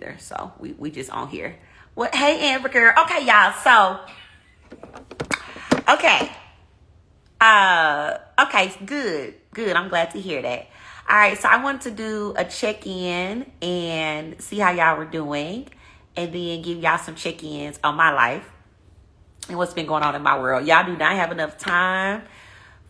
either. So we just on here. What? Hey, Amber girl. Okay, y'all. So, okay. Okay, good. I'm glad to hear that. All right, so I wanted to do a check-in and see how y'all were doing, and then give y'all some check-ins on my life and what's been going on in my world. Y'all do not have enough time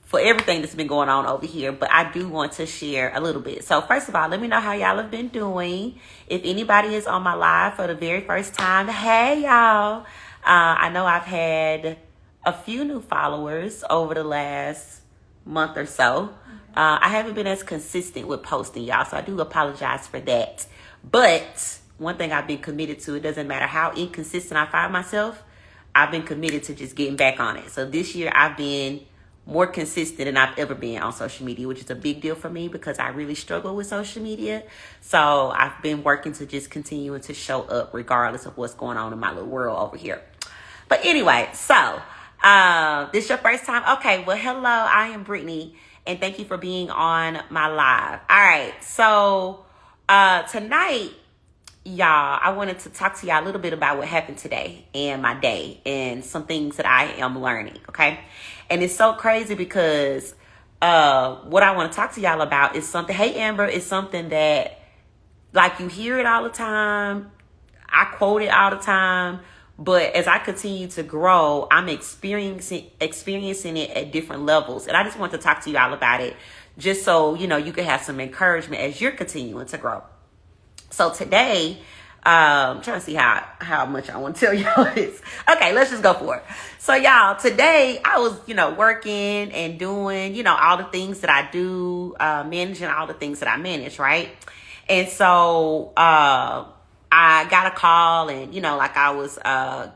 for everything that's been going on over here, but I do want to share a little bit. So first of all, let me know how y'all have been doing. If anybody is on my live for the very first time, hey y'all. I know I've had a few new followers over the last month or so. I haven't been as consistent with posting, y'all, so I do apologize for that. But one thing I've been committed to, it doesn't matter how inconsistent I find myself, I've been committed to just getting back on it. So this year I've been more consistent than I've ever been on social media, which is a big deal for me because I really struggle with social media. So I've been working to just continue to show up regardless of what's going on in my little world over here. But anyway, so this your first time? Okay, well, hello, I am Brittany, and thank you for being on my live. All right, so tonight, y'all, I wanted to talk to y'all a little bit about what happened today and my day and some things that I am learning, okay? And it's so crazy because what I want to talk to y'all about is something, hey, Amber, is something that, like, you hear it all the time. I quote it all the time. But as I continue to grow, I'm experiencing it at different levels. And I just want to talk to y'all about it just so, you know, you can have some encouragement as you're continuing to grow. So today, I'm trying to see how much I want to tell y'all this. Okay, let's just go for it. So y'all, today I was, you know, working and doing, you know, all the things that I do, managing all the things that I manage, right? And so I got a call and, you know, like I was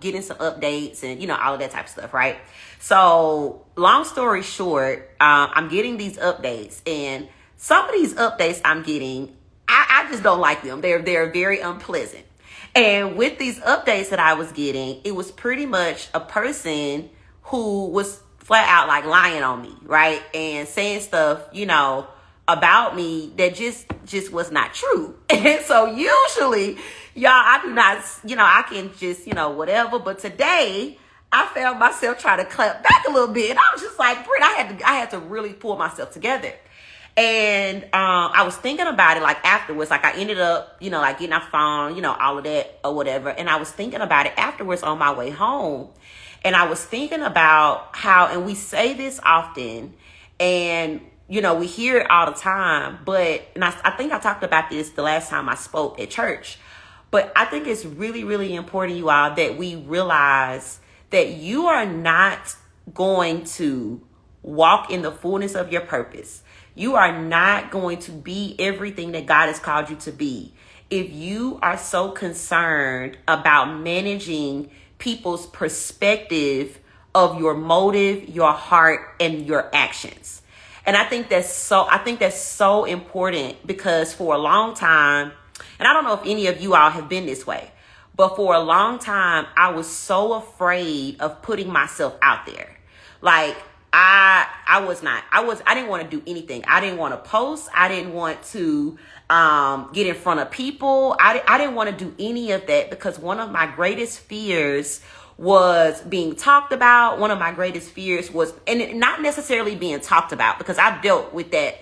getting some updates and, you know, all of that type of stuff, right? So long story short, I'm getting these updates, and some of these updates I'm getting, I just don't like them. They're very unpleasant. And with these updates that I was getting, it was pretty much a person who was flat out like lying on me, right? And saying stuff, you know, about me that just was not true. And so usually, y'all, I do not, you know, I can just, you know, whatever. But today I found myself trying to clap back a little bit. And I was just like, Britt, I had to really pull myself together. And I was thinking about it like afterwards, like I ended up, you know, like getting off phone, you know, all of that or whatever. And I was thinking about it afterwards on my way home. And I was thinking about how, and we say this often, and you know, we hear it all the time, but, and I think I talked about this the last time I spoke at church, but I think it's really, really important, you all, that we realize that you are not going to walk in the fullness of your purpose. You are not going to be everything that God has called you to be if you are so concerned about managing people's perspective of your motive, your heart, and your actions. And I think that's so important because for a long time, and I don't know if any of you all have been this way, but for a long time, I was so afraid of putting myself out there. Like I didn't want to do anything. I didn't want to post. I didn't want to get in front of people. I didn't want to do any of that because one of my greatest fears was being talked about. One of my greatest fears was, and not necessarily being talked about, because I've dealt with that.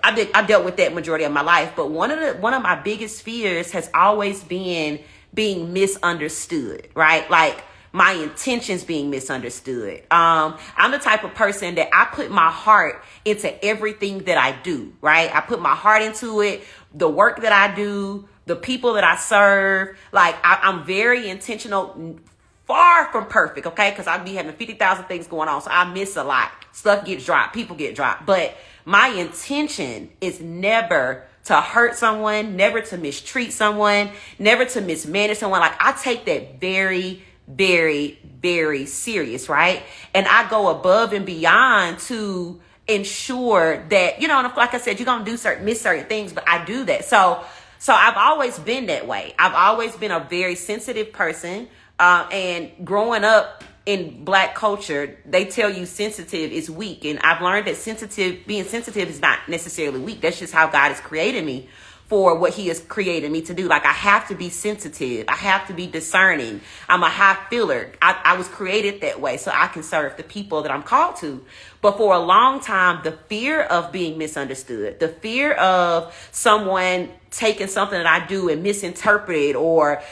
I dealt with that majority of my life. But one of my biggest fears has always been being misunderstood, right? Like my intentions being misunderstood. I'm the type of person that I put my heart into everything that I do, right? I put my heart into it, the work that I do, the people that I serve. Like I'm very intentional. Far from perfect, okay? Because I be having 50,000 things going on. So I miss a lot. Stuff gets dropped. People get dropped. But my intention is never to hurt someone, never to mistreat someone, never to mismanage someone. Like I take that very, very, very serious, right? And I go above and beyond to ensure that, you know, and like I said, you're going to miss certain things, but I do that. So I've always been that way. I've always been a very sensitive person. And growing up in Black culture, they tell you sensitive is weak. And I've learned that being sensitive is not necessarily weak. That's just how God has created me for what he has created me to do. Like, I have to be sensitive. I have to be discerning. I'm a high feeler. I was created that way so I can serve the people that I'm called to. But for a long time, the fear of being misunderstood, the fear of someone taking something that I do and misinterpreted or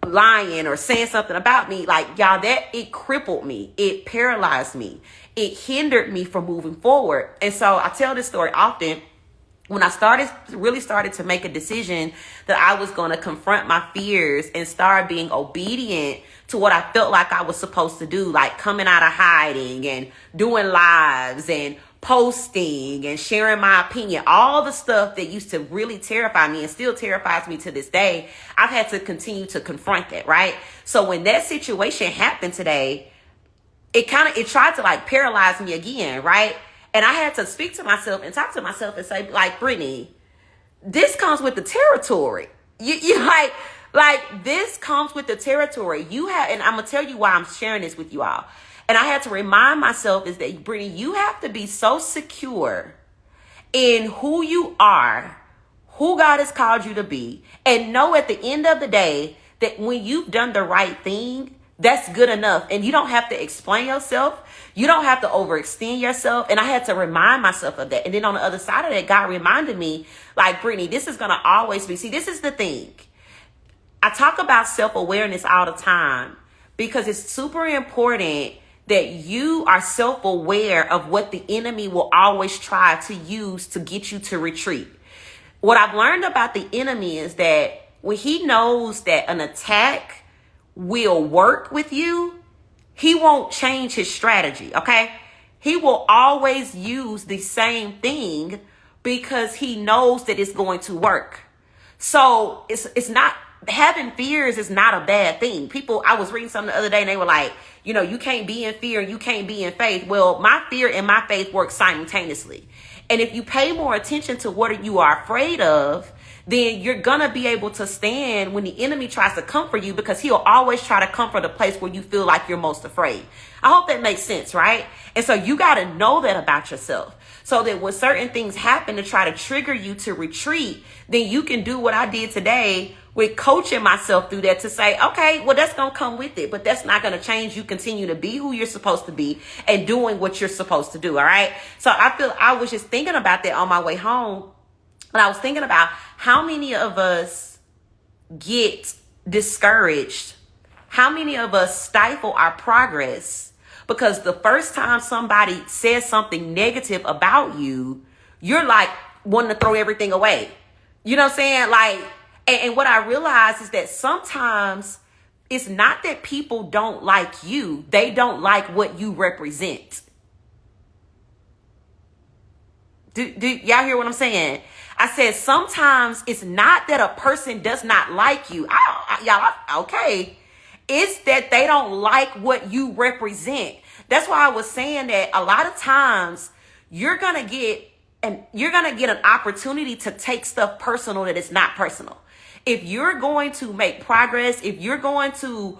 lying or saying something about me, like, y'all, that it crippled me. It paralyzed me. It hindered me from moving forward. And so I tell this story often. When I really started to make a decision that I was going to confront my fears and start being obedient to what I felt like I was supposed to do, like coming out of hiding and doing lives and posting and sharing my opinion, all the stuff that used to really terrify me and still terrifies me to this day, I've had to continue to confront that, right? So when that situation happened today, it tried to like paralyze me again, right? And I had to speak to myself and talk to myself and say, like, Brittany, this comes with the territory. You like this comes with the territory. And I'm going to tell you why I'm sharing this with you all. And I had to remind myself is that, Brittany, you have to be so secure in who you are, who God has called you to be, and know at the end of the day that when you've done the right thing, that's good enough. And you don't have to explain yourself. You don't have to overextend yourself. And I had to remind myself of that. And then on the other side of that, God reminded me, like, Brittany, this is going to always be. See, this is the thing. I talk about self-awareness all the time because it's super important that you are self-aware of what the enemy will always try to use to get you to retreat. What I've learned about the enemy is that when he knows that an attack will work with you, he won't change his strategy, okay? He will always use the same thing because he knows that it's going to work. So it's not, having fears is not a bad thing. People, I was reading something the other day and they were like, you can't be in fear and you can't be in faith. Well, my fear and my faith work simultaneously. And if you pay more attention to what you are afraid of, then you're going to be able to stand when the enemy tries to comfort you, because he'll always try to comfort the place where you feel like you're most afraid. I hope that makes sense, right? And so you got to know that about yourself so that when certain things happen to try to trigger you to retreat, then you can do what I did today with coaching myself through that to say, okay, well, that's going to come with it, but that's not going to change. You continue to be who you're supposed to be and doing what you're supposed to do. All right. So I was just thinking about that on my way home. And I was thinking about how many of us get discouraged, how many of us stifle our progress because the first time somebody says something negative about you, you're like wanting to throw everything away. You know what I'm saying? Like, and what I realize is that sometimes it's not that people don't like you. They don't like what you represent. Do y'all hear what I'm saying? I said, sometimes it's not that a person does not like you. Okay. It's that they don't like what you represent. That's why I was saying that a lot of times you're going to get an opportunity to take stuff personal that is not personal. If you're going to make progress, if you're going to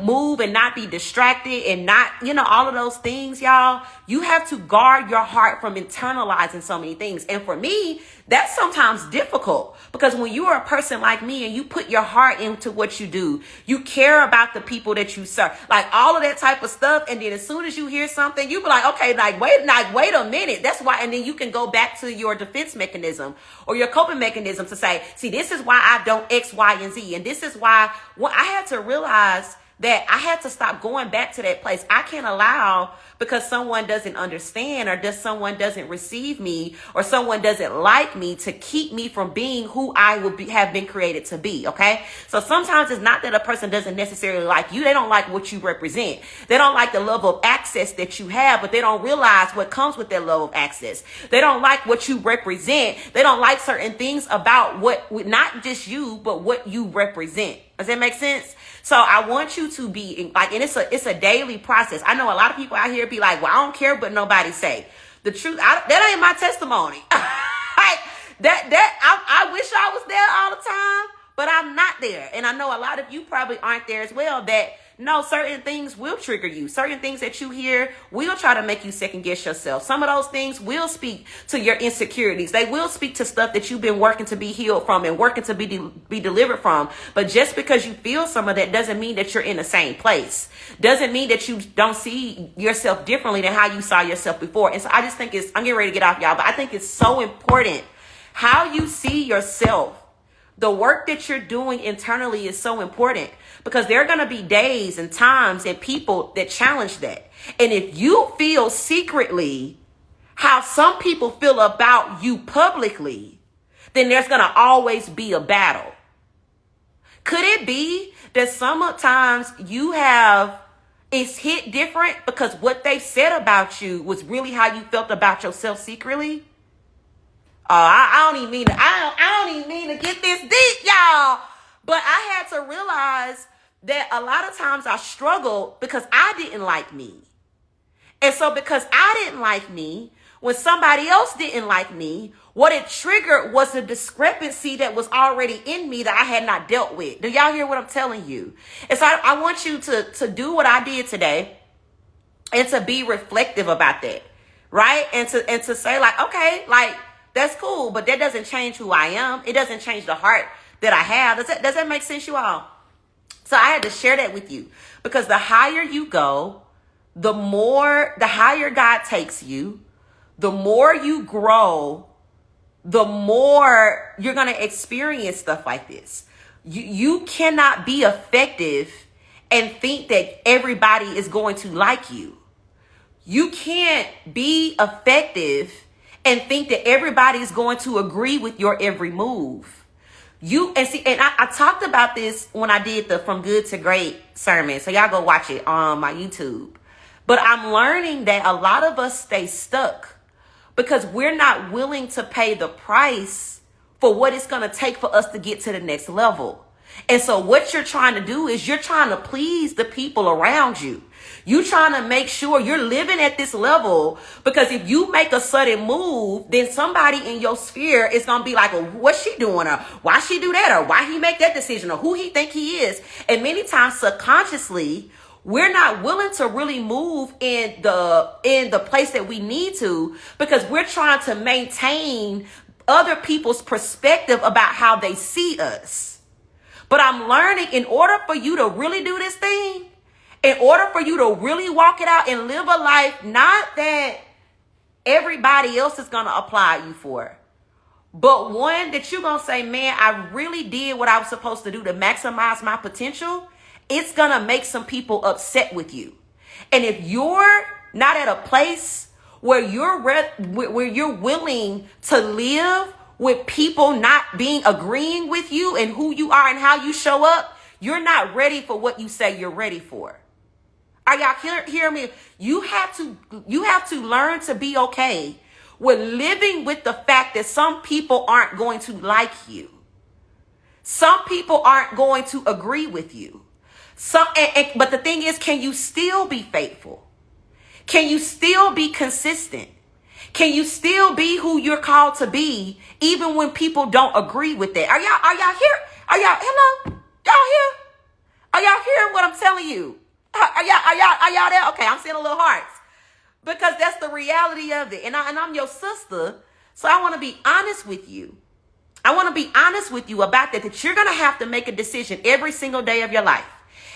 move and not be distracted and not, all of those things, y'all, you have to guard your heart from internalizing so many things. And for me, that's sometimes difficult because when you are a person like me and you put your heart into what you do, you care about the people that you serve, like all of that type of stuff. And then as soon as you hear something, you be like, okay, wait a minute. That's why. And then you can go back to your defense mechanism or your coping mechanism to say, see, this is why I don't X, Y, and Z. And this is why I had to realize that I had to stop going back to that place. I can't allow because someone doesn't understand or someone doesn't receive me or someone doesn't like me to keep me from being who I have been created to be. Okay. So sometimes it's not that a person doesn't necessarily like you. They don't like what you represent. They don't like the level of access that you have, but they don't realize what comes with that level of access. They don't like what you represent. They don't like certain things about not just you, but what you represent. Does that make sense? So I want you to be like, and it's a daily process. I know a lot of people out here be like, well, I don't care what nobody say. The truth, that ain't my testimony. I wish I was there all the time, but I'm not there. And I know a lot of you probably aren't there as well, that No, certain things will trigger you. Certain things that you hear will try to make you second guess yourself. Some of those things will speak to your insecurities. They will speak to stuff that you've been working to be healed from and working to be delivered from. But just because you feel some of that doesn't mean that you're in the same place. Doesn't mean that you don't see yourself differently than how you saw yourself before. And so I just think I'm getting ready to get off, y'all, but I think it's so important how you see yourself. The work that you're doing internally is so important, because there are going to be days and times and people that challenge that. And if you feel secretly how some people feel about you publicly, then there's going to always be a battle. Could it be that sometimes it's hit different because what they said about you was really how you felt about yourself secretly? I don't even mean to get this deep, y'all. But I had to realize that a lot of times I struggled because I didn't like me. And so because I didn't like me, when somebody else didn't like me, what it triggered was a discrepancy that was already in me that I had not dealt with. Do y'all hear what I'm telling you? And so I want you to do what I did today and to be reflective about that, right? And to say like, okay, like, that's cool, but that doesn't change who I am. It doesn't change the heart that I have. Does that make sense, you all? So I had to share that with you, because the higher you go, the higher God takes you, the more you grow, the more you're going to experience stuff like this. You cannot be effective and think that everybody is going to like you. You can't be effective and think that everybody is going to agree with your every move. I talked about this when I did the From Good to Great sermon. So y'all go watch it on my YouTube. But I'm learning that a lot of us stay stuck because we're not willing to pay the price for what it's going to take for us to get to the next level. And so what you're trying to do is you're trying to please the people around you. You're trying to make sure you're living at this level, because if you make a sudden move, then somebody in your sphere is going to be like, well, what's she doing? Or why she do that? Or why he make that decision? Or who he think he is? And many times subconsciously, we're not willing to really move in the place that we need to, because we're trying to maintain other people's perspective about how they see us. But I'm learning, in order for you to really do this thing, in order for you to really walk it out and live a life, not that everybody else is going to apply you for, but one that you're going to say, man, I really did what I was supposed to do to maximize my potential, it's going to make some people upset with you. And if you're not at a place where you're willing to live with people not agreeing with you and who you are and how you show up, you're not ready for what you say you're ready for. Are y'all hear me? You have to learn to be okay with living with the fact that some people aren't going to like you. Some people aren't going to agree with you. But the thing is, can you still be faithful? Can you still be consistent? Can you still be who you're called to be, even when people don't agree with that? Are y'all here? Hello? Y'all here? Are y'all hearing what I'm telling you? Are y'all there? Okay, I'm seeing a little hearts, because that's the reality of it. And I'm your sister, so I want to be honest with you. I want to be honest with you about that you're going to have to make a decision every single day of your life.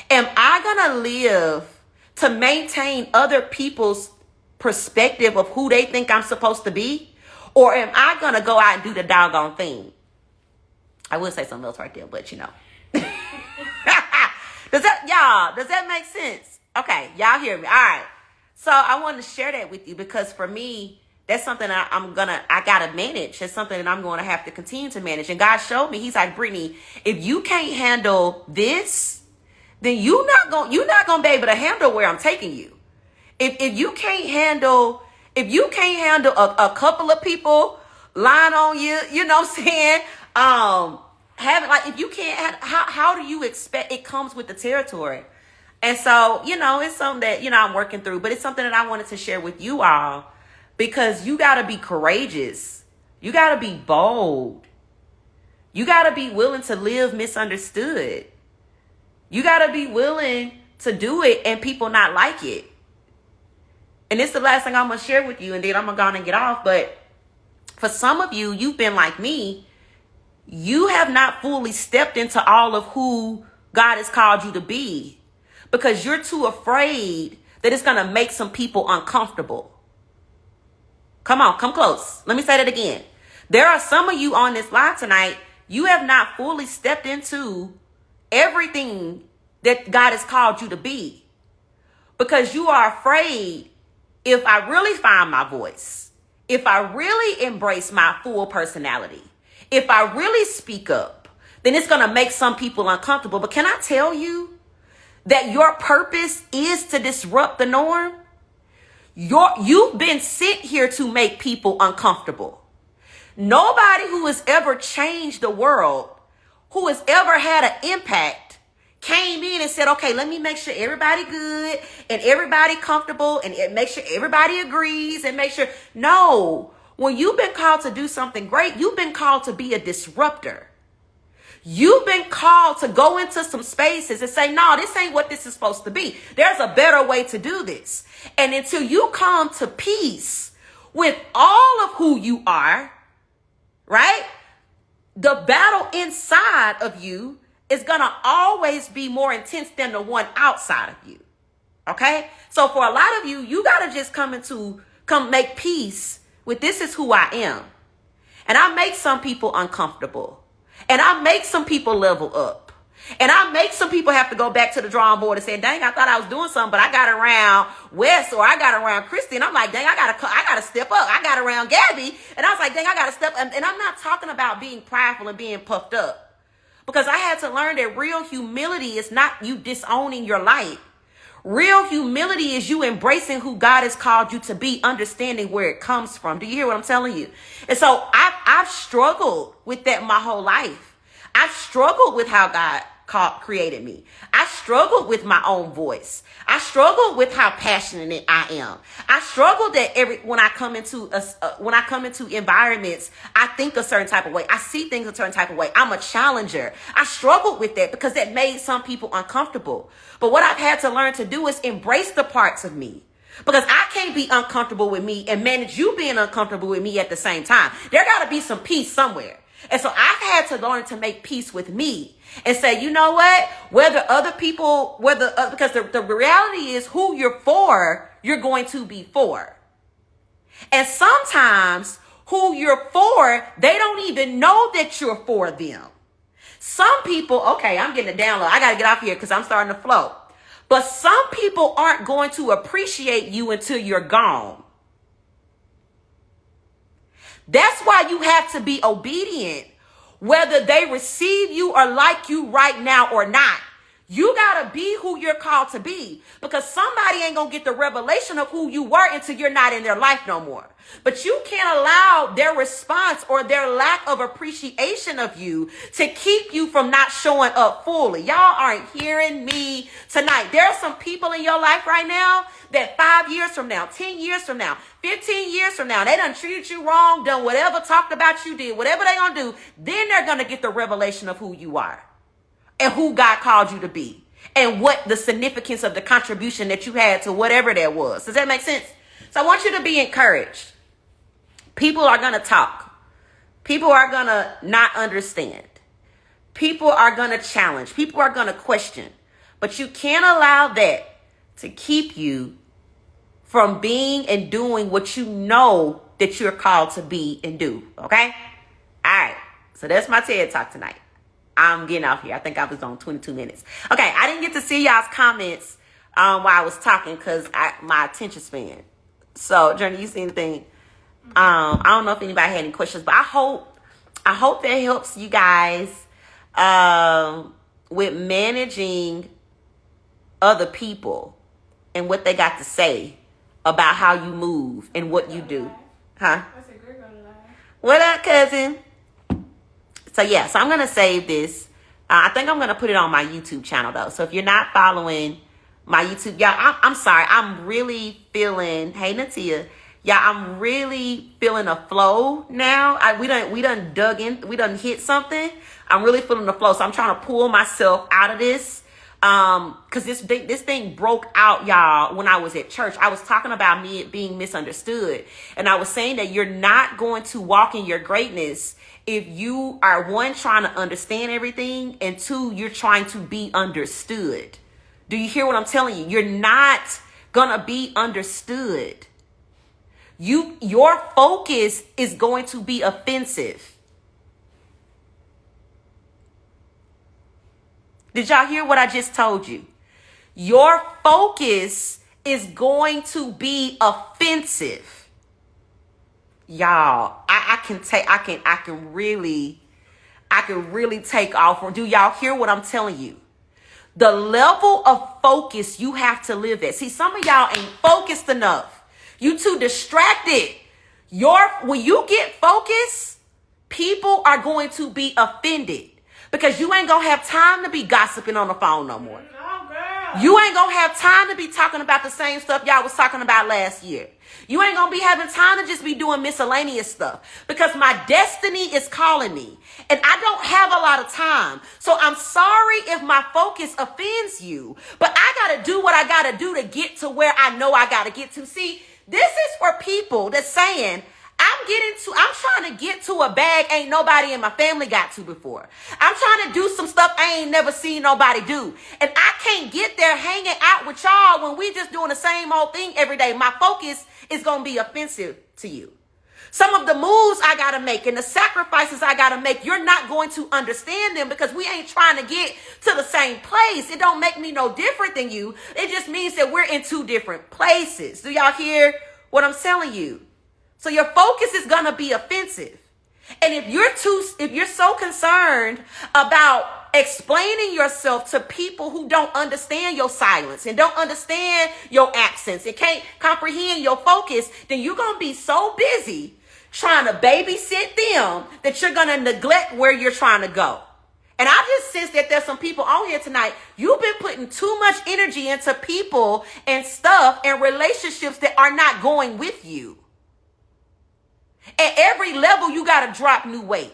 Am I going to live to maintain other people's perspective of who they think I'm supposed to be? Or am I going to go out and do the doggone thing? I would say something else right there, but you know. Does that make sense? Okay, y'all hear me. All right. So I wanted to share that with you, because for me, that's something I gotta manage. It's something that I'm going to have to continue to manage. And God showed me, he's like, Brittany, if you can't handle this, then you're not gonna be able to handle where I'm taking you. If you can't handle a couple of people lying on you, you know what I'm saying? If you can't, how do you expect? It comes with the territory. And so, it's something that, I'm working through, but it's something that I wanted to share with you all, because you got to be courageous. You got to be bold. You got to be willing to live misunderstood. You got to be willing to do it and people not like it. And this is the last thing I'm going to share with you, and then I'm going to go on and get off. But for some of you, you've been like me. You have not fully stepped into all of who God has called you to be because you're too afraid that it's going to make some people uncomfortable. Come on, come close. Let me say that again. There are some of you on this live tonight, you have not fully stepped into everything that God has called you to be because you are afraid, if I really find my voice, if I really embrace my full personality, if I really speak up, then it's going to make some people uncomfortable. But can I tell you that your purpose is to disrupt the norm? You've been sent here to make people uncomfortable. Nobody who has ever changed the world, who has ever had an impact, came in and said, okay, let me make sure everybody good and everybody comfortable and make sure everybody agrees and make sure. No, when you've been called to do something great, you've been called to be a disruptor. You've been called to go into some spaces and say, no, this ain't what this is supposed to be. There's a better way to do this. And until you come to peace with all of who you are, right? The battle inside of you is going to always be more intense than the one outside of you. Okay? So for a lot of you, you got to just come make peace with this is who I am. And I make some people uncomfortable. And I make some people level up. And I make some people have to go back to the drawing board and say, dang, I thought I was doing something, but I got around Wes or I got around Christy. And I'm like, dang, I gotta step up. I got around Gabby. And I was like, dang, I gotta step up. And I'm not talking about being prideful and being puffed up. Because I had to learn that real humility is not you disowning your light. Real humility is you embracing who God has called you to be, understanding where it comes from. Do you hear what I'm telling you? And so I've struggled with that my whole life. I've struggled with how God created me. I struggled with my own voice. I struggled with how passionate I am. I struggled that when I come into environments, I think a certain type of way. I see things a certain type of way. I'm a challenger. I struggled with that because that made some people uncomfortable. But what I've had to learn to do is embrace the parts of me. Because I can't be uncomfortable with me and manage you being uncomfortable with me at the same time. There got to be some peace somewhere. And so I've had to learn to make peace with me and say, you know what, because the reality is who you're for, you're going to be for. And sometimes who you're for, they don't even know that you're for them. Some people, okay, I'm getting a download. I got to get off here because I'm starting to flow. But some people aren't going to appreciate you until you're gone. That's why you have to be obedient, whether they receive you or like you right now or not. You got to be who you're called to be, because somebody ain't going to get the revelation of who you were until you're not in their life no more. But you can't allow their response or their lack of appreciation of you to keep you from not showing up fully. Y'all aren't hearing me tonight. There are some people in your life right now that 5 years from now, 10 years from now, 15 years from now, they done treated you wrong, done whatever, talked about you, did whatever they gonna do. Then they're gonna get the revelation of who you are and who God called you to be and what the significance of the contribution that you had to whatever that was. Does that make sense? So I want you to be encouraged. People are going to talk. People are going to not understand. People are going to challenge. People are going to question. But you can't allow that to keep you from being and doing what you know that you're called to be and do. Okay? All right. So that's my TED Talk tonight. I'm getting off here. I think I was on 22 minutes. Okay. I didn't get to see y'all's comments while I was talking because my attention span. So, Journey, you see anything? I don't know if anybody had any questions, but I hope that helps you guys with managing other people and what they got to say about how you move and what you do. Huh? What up, cousin? So yeah, so I'm going to save this. I think I'm going to put it on my YouTube channel though. So if you're not following my YouTube, y'all, I'm sorry. I'm really feeling, hey Natia, y'all, I'm really feeling a flow now. We done dug in, we done hit something. I'm really feeling the flow. So I'm trying to pull myself out of this. Because this thing broke out, y'all, when I was at church. I was talking about me being misunderstood. And I was saying that you're not going to walk in your greatness if you are, one, trying to understand everything, and two, you're trying to be understood. Do you hear what I'm telling you? You're not gonna be understood. Your focus is going to be offensive. Did y'all hear what I just told you? Your focus is going to be offensive. Y'all, I can really take off. Do y'all hear what I'm telling you? The level of focus you have to live at. See, some of y'all ain't focused enough. You too distracted. When you get focused, people are going to be offended. Because you ain't going to have time to be gossiping on the phone no more. You ain't going to have time to be talking about the same stuff y'all was talking about last year. You ain't going to be having time to just be doing miscellaneous stuff. Because my destiny is calling me. And I don't have a lot of time. So I'm sorry if my focus offends you. But I got to do what I got to do to get to where I know I got to get to. See, this is for people that's saying, I'm trying to get to a bag ain't nobody in my family got to before. I'm trying to do some stuff I ain't never seen nobody do. And I can't get there hanging out with y'all when we just doing the same old thing every day. My focus is going to be offensive to you. Some of the moves I got to make and the sacrifices I got to make, you're not going to understand them because we ain't trying to get to the same place. It don't make me no different than you. It just means that we're in two different places. Do y'all hear what I'm telling you? So your focus is going to be offensive. And if you're so concerned about explaining yourself to people who don't understand your silence and don't understand your absence and can't comprehend your focus, then you're going to be so busy trying to babysit them that you're going to neglect where you're trying to go. And I just sense that there's some people on here tonight. You've been putting too much energy into people and stuff and relationships that are not going with you. At every level, you got to drop new weight.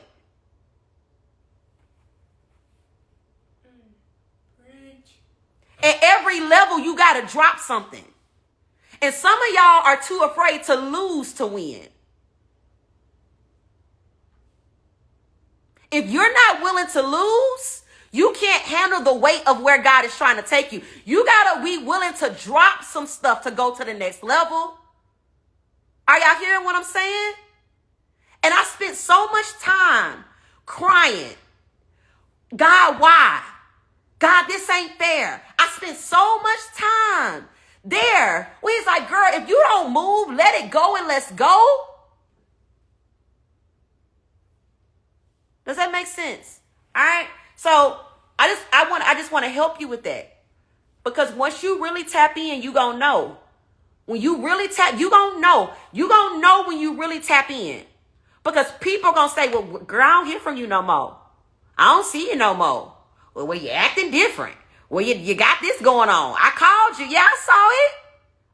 At every level, you got to drop something. And some of y'all are too afraid to lose to win. If you're not willing to lose, you can't handle the weight of where God is trying to take you. You got to be willing to drop some stuff to go to the next level. Are y'all hearing what I'm saying? And I spent so much time crying. God, why? God, this ain't fair. I spent so much time there. Where he's like, girl, if you don't move, let it go and let's go. Does that make sense? All right. So I just want to help you with that. Because once you really tap in, you gonna know. When you really tap, you gonna know. You gonna know when you really tap in. Because people are going to say, well, girl, I don't hear from you no more. I don't see you no more. Well, you're acting different. Well, you got this going on. I called you. Yeah, I saw it.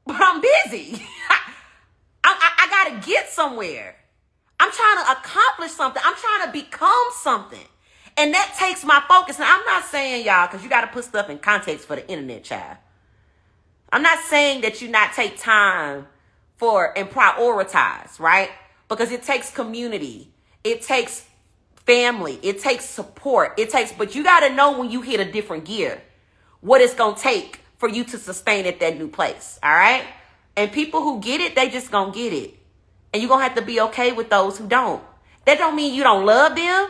But I'm busy. I got to get somewhere. I'm trying to accomplish something. I'm trying to become something. And that takes my focus. Now, I'm not saying, y'all, because you got to put stuff in context for the internet, child. I'm not saying that you not take time for and prioritize, right? Because it takes community. It takes family. It takes support. But you got to know when you hit a different gear, what it's going to take for you to sustain at that new place. All right. And people who get it, they just going to get it. And you're going to have to be okay with those who don't. That don't mean you don't love them.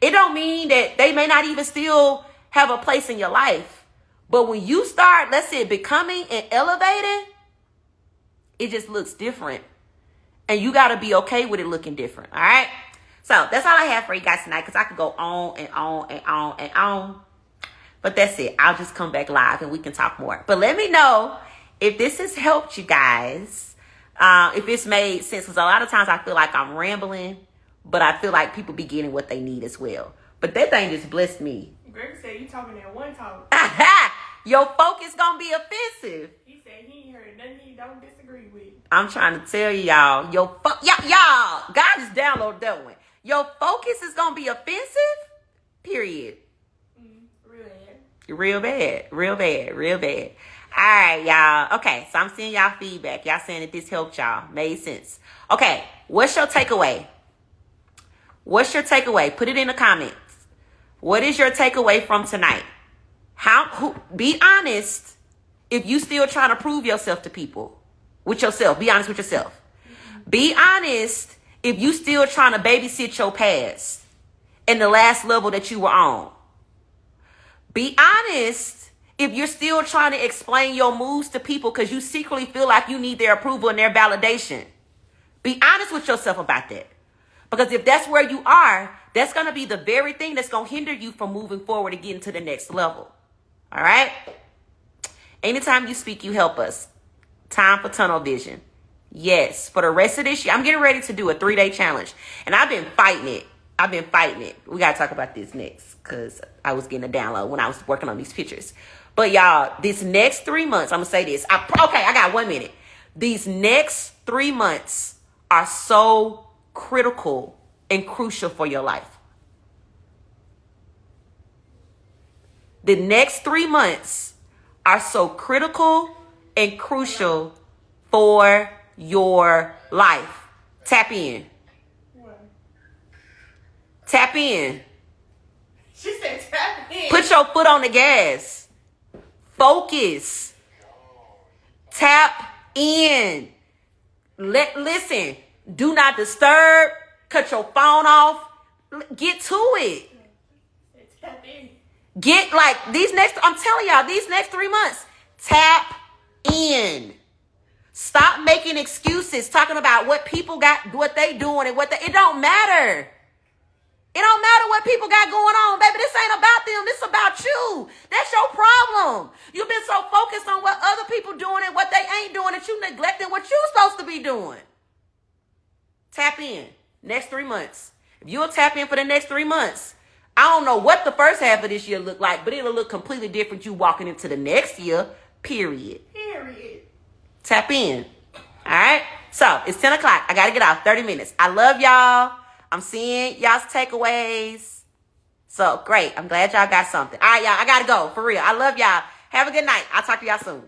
It don't mean that they may not even still have a place in your life. But when you start, let's say, becoming and elevating, it just looks different. And you got to be okay with it looking different. All right. So that's all I have for you guys tonight. Because I could go on and on and on and on. But that's it. I'll just come back live and we can talk more. But let me know if this has helped you guys. If it's made sense. Because a lot of times I feel like I'm rambling. But I feel like people be getting what they need as well. But that thing just blessed me. Greg said you talking that one talk. Your focus going to be offensive. He said he ain't heard nothing he don't disagree with. I'm trying to tell y'all, y'all, God just downloaded that one. Your focus is going to be offensive, period. Really? Real bad. Real bad. Real bad. All right, y'all. Okay, so I'm seeing y'all feedback. Y'all saying that this helped y'all. Made sense. Okay, what's your takeaway? What's your takeaway? Put it in the comments. What is your takeaway from tonight? Be honest if you still trying to prove yourself to people. With yourself. Be honest with yourself. Be honest if you still trying to babysit your past and the last level that you were on. Be honest if you're still trying to explain your moves to people because you secretly feel like you need their approval and their validation. Be honest with yourself about that. Because if that's where you are, that's going to be the very thing that's going to hinder you from moving forward and getting to the next level. All right? Anytime you speak, you help us. Time for tunnel vision. Yes, for the rest of this year, I'm getting ready to do a 3-day challenge. And I've been fighting it. We got to talk about this next because I was getting a download when I was working on these pictures. But y'all, this next 3 months, I'm going to say this. I got 1 minute. These next 3 months are so critical and crucial for your life. The next 3 months are so critical and crucial for your life. Tap in. What? Tap in. She said tap in. Put your foot on the gas. Focus. Tap in. Listen. Do not disturb. Cut your phone off. Get to it. Tap in. Get I'm telling y'all, these next 3 months, tap in. Stop making excuses, talking about what people got, what they doing and it don't matter. It don't matter what people got going on, baby. This ain't about them. This is about you. That's your problem. You've been so focused on what other people doing and what they ain't doing that you neglecting what you supposed to be doing. Tap in. Next 3 months. If you'll tap in for the next 3 months, I don't know what the first half of this year look like, but it'll look completely different you walking into the next year, period. Tap in. All right? So, it's 10 o'clock. I got to get off. 30 minutes. I love y'all. I'm seeing y'all's takeaways. So, great. I'm glad y'all got something. All right, y'all. I got to go. For real. I love y'all. Have a good night. I'll talk to y'all soon.